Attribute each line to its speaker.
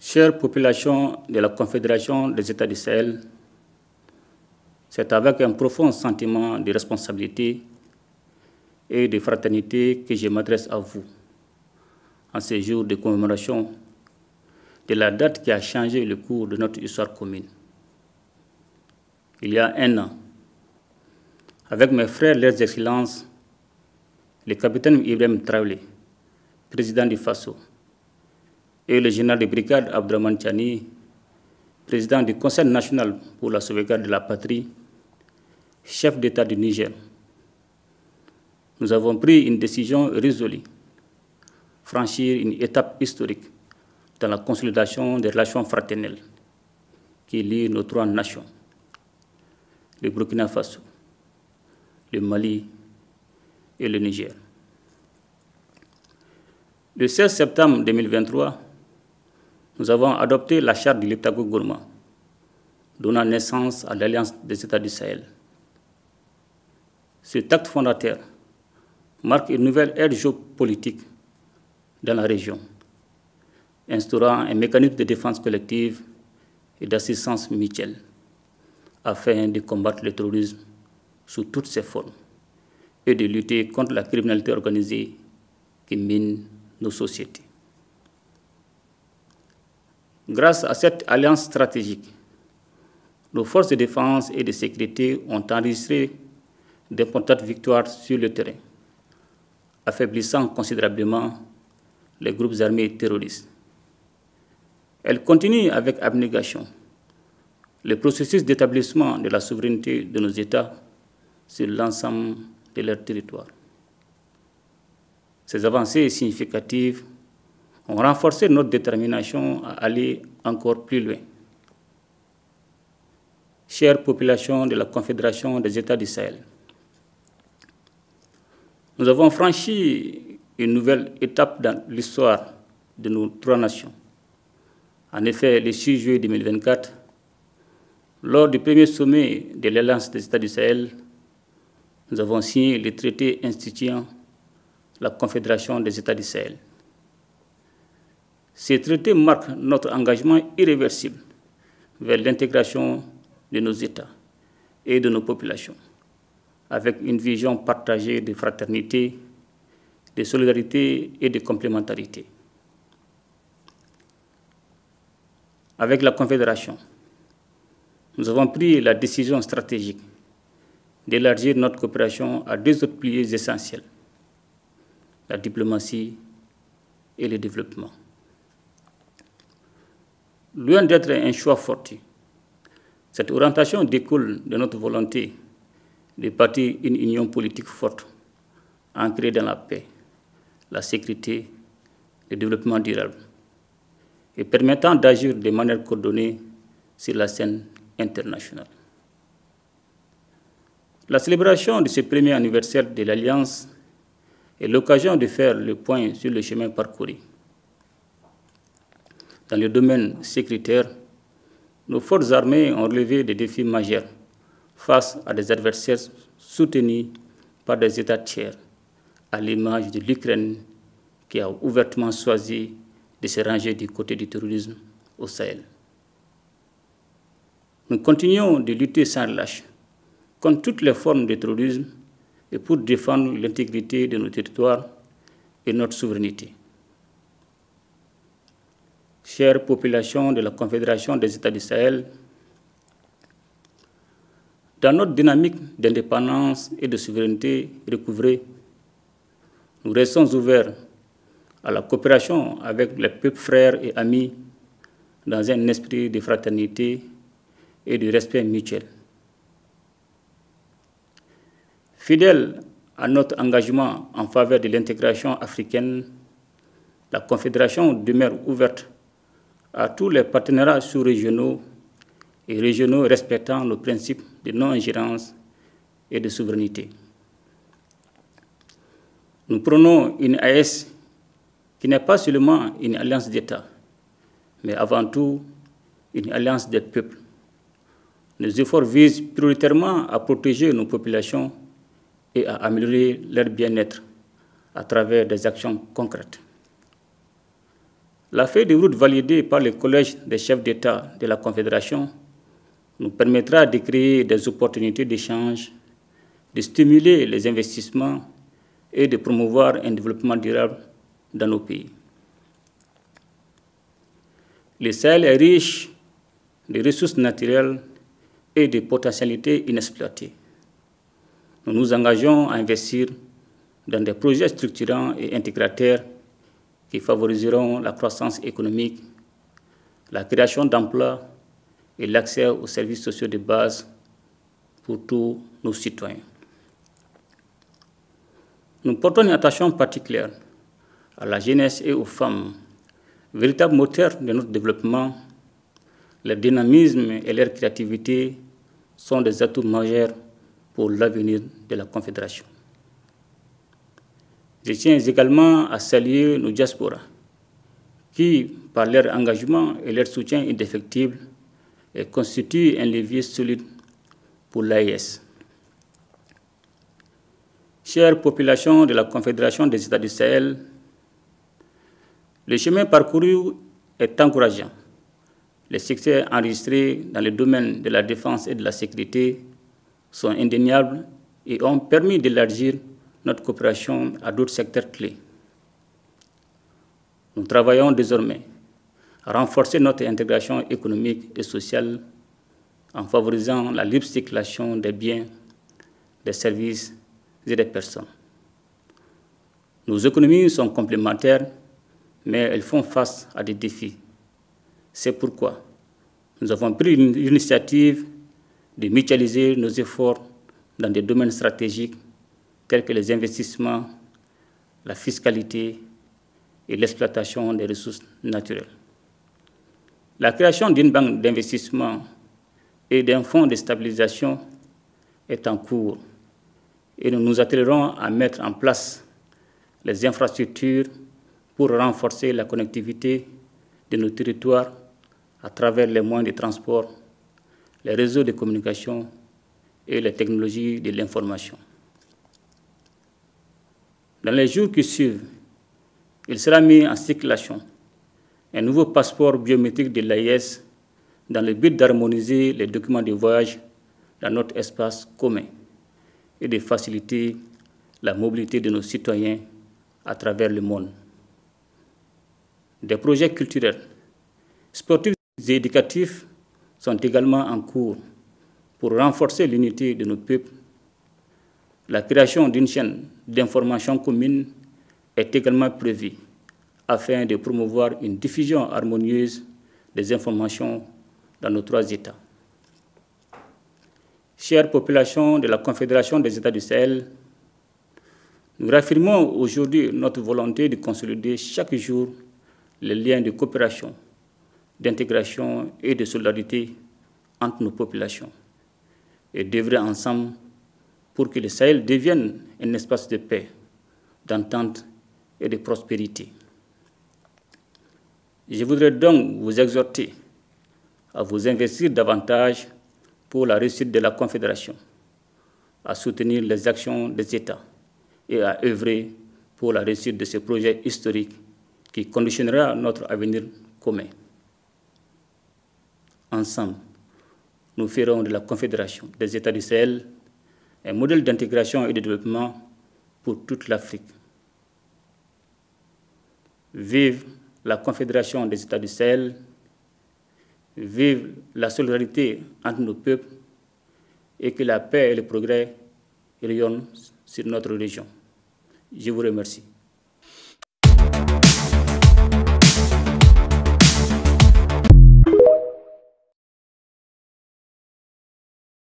Speaker 1: Chère population de la Confédération des États du Sahel, c'est avec un profond sentiment de responsabilité et de fraternité que je m'adresse à vous en ces jours de commémoration de la date qui a changé le cours de notre histoire commune. Il y a un an, avec mes frères, leurs excellences, le capitaine Ibrahim Traoré, président du FASO, et le général de brigade Abdraman Tiani, président du Conseil national pour la sauvegarde de la patrie, chef d'État du Niger, nous avons pris une décision résolue, franchir une étape historique dans la consolidation des relations fraternelles qui lient nos trois nations, le Burkina Faso, le Mali et le Niger. Le 16 septembre 2023, nous avons adopté la charte de Liptako-Gourma, donnant naissance à l'Alliance des États du Sahel. Cet acte fondateur marque une nouvelle ère géopolitique dans la région, instaurant un mécanisme de défense collective et d'assistance mutuelle afin de combattre le terrorisme sous toutes ses formes et de lutter contre la criminalité organisée qui mine nos sociétés. Grâce à cette alliance stratégique, nos forces de défense et de sécurité ont enregistré d'importantes victoires sur le terrain, affaiblissant considérablement les groupes armés terroristes. Elles continuent avec abnégation le processus d'établissement de la souveraineté de nos États sur l'ensemble de leur territoire. Ces avancées significatives ont renforcé notre détermination à aller encore plus loin. Chère population de la Confédération des États du Sahel, nous avons franchi une nouvelle étape dans l'histoire de nos trois nations. En effet, le 6 juillet 2024, lors du premier sommet de l'Alliance des États du Sahel, nous avons signé le traité instituant la Confédération des États du Sahel. Ces traités marquent notre engagement irréversible vers l'intégration de nos États et de nos populations, avec une vision partagée de fraternité, de solidarité et de complémentarité. Avec la Confédération, nous avons pris la décision stratégique d'élargir notre coopération à deux autres piliers essentiels, la diplomatie et le développement. Loin d'être un choix fortuit, cette orientation découle de notre volonté de bâtir une union politique forte, ancrée dans la paix, la sécurité, le développement durable, et permettant d'agir de manière coordonnée sur la scène internationale. La célébration de ce premier anniversaire de l'Alliance est l'occasion de faire le point sur le chemin parcouru. Dans le domaine sécuritaire, nos forces armées ont relevé des défis majeurs face à des adversaires soutenus par des États tiers, à l'image de l'Ukraine qui a ouvertement choisi de se ranger du côté du terrorisme au Sahel. Nous continuons de lutter sans relâche contre toutes les formes de terrorisme et pour défendre l'intégrité de nos territoires et notre souveraineté. Chère population de la Confédération des États du Sahel, dans notre dynamique d'indépendance et de souveraineté recouvrée, nous restons ouverts à la coopération avec les peuples frères et amis dans un esprit de fraternité et de respect mutuel. Fidèle à notre engagement en faveur de l'intégration africaine, la Confédération demeure ouverte à tous les partenariats sous-régionaux et régionaux respectant le principe de non-ingérence et de souveraineté. Nous prenons une AES qui n'est pas seulement une alliance d'États, mais avant tout une alliance des peuples. Nos efforts visent prioritairement à protéger nos populations et à améliorer leur bien-être à travers des actions concrètes. La feuille de route validée par le Collège des chefs d'État de la Confédération nous permettra de créer des opportunités d'échange, de stimuler les investissements et de promouvoir un développement durable dans nos pays. Le Sahel est riche de ressources naturelles et de potentialités inexploitées. Nous nous engageons à investir dans des projets structurants et intégrateurs qui favoriseront la croissance économique, la création d'emplois et l'accès aux services sociaux de base pour tous nos citoyens. Nous portons une attention particulière à la jeunesse et aux femmes, véritables moteurs de notre développement. Leur dynamisme et leur créativité sont des atouts majeurs pour l'avenir de la Confédération. Je tiens également à saluer nos diasporas qui, par leur engagement et leur soutien indéfectible, constituent un levier solide pour l'AES. Chère population de la Confédération des États du Sahel, le chemin parcouru est encourageant. Les succès enregistrés dans le domaine de la défense et de la sécurité sont indéniables et ont permis d'élargir notre coopération à d'autres secteurs clés. Nous travaillons désormais à renforcer notre intégration économique et sociale en favorisant la libre circulation des biens, des services et des personnes. Nos économies sont complémentaires, mais elles font face à des défis. C'est pourquoi nous avons pris l'initiative de mutualiser nos efforts dans des domaines stratégiques tels que les investissements, la fiscalité et l'exploitation des ressources naturelles. La création d'une banque d'investissement et d'un fonds de stabilisation est en cours et nous nous attellerons à mettre en place les infrastructures pour renforcer la connectivité de nos territoires à travers les moyens de transport, les réseaux de communication et les technologies de l'information. Dans les jours qui suivent, il sera mis en circulation un nouveau passeport biométrique de l'AES dans le but d'harmoniser les documents de voyage dans notre espace commun et de faciliter la mobilité de nos citoyens à travers le monde. Des projets culturels, sportifs et éducatifs sont également en cours pour renforcer l'unité de nos peuples. La création d'une chaîne d'information commune est également prévue afin de promouvoir une diffusion harmonieuse des informations dans nos trois États. Chère population de la Confédération des États du Sahel, nous réaffirmons aujourd'hui notre volonté de consolider chaque jour les liens de coopération, d'intégration et de solidarité entre nos populations et d'œuvrer ensemble pour que le Sahel devienne un espace de paix, d'entente et de prospérité. Je voudrais donc vous exhorter à vous investir davantage pour la réussite de la Confédération, à soutenir les actions des États et à œuvrer pour la réussite de ce projet historique qui conditionnera notre avenir commun. Ensemble, nous ferons de la Confédération des États du Sahel un modèle d'intégration et de développement pour toute l'Afrique. Vive la Confédération des États du Sahel, vive la solidarité entre nos peuples et que la paix et le progrès rayonnent sur notre région. Je vous remercie.